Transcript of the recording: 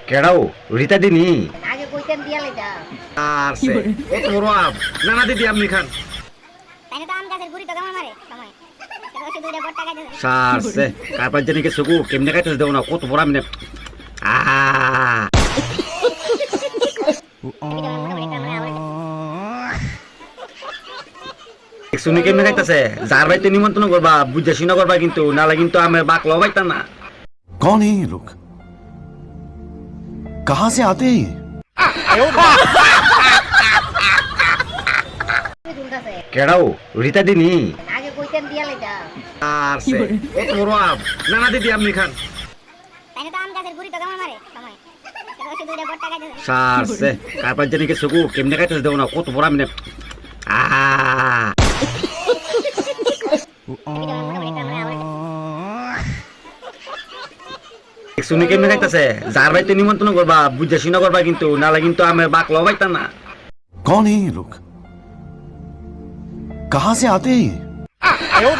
কেডাও রিতা দিনি আগে কইতেন দিয়া লাইতা আর সে এই তো রব নানা দিদি আপনি খান তাইলে তো আম গাছের গুড়ি তো কামড় মারে সময় ওষুধ দুইটা বড় টাকা দেন সারছে কারপার জানি কে সুকু কেমনে খাইতেছ দেও না কত বড় আমনে শুনি কেমনে খাইতেছে যার বাড়িতে নিমন্ত্রণ করবা বুঝে শুনা করবা কিন্তু নালে কিন্তু আমার বাকলাও পাইতাম না कौन है ये लोग कहां से आते हैं ये কেডাও রিতা দিনি আগে কইতেন দিয়া লাইতা আর সে এই তো রব নানা দিদি আপনি খান তাইলে তো আম গাছের গুড়ি তো কামড় মারে সময় ওষুধ দুইটা বড় টাকা দেন সারছে কারপার জানি কে সুকু কেমনে খাইতেছ দেও না কত বড় আমনে শুনি কেমনে খাইতেছে যার বাড়িতে নিমন্ত্রণ করবা বুঝে শুনা করবা কিন্তু নালে কিন্তু আমার বাকলাও পাইতাম না कौन है ये लोग कहां से आते हैं ये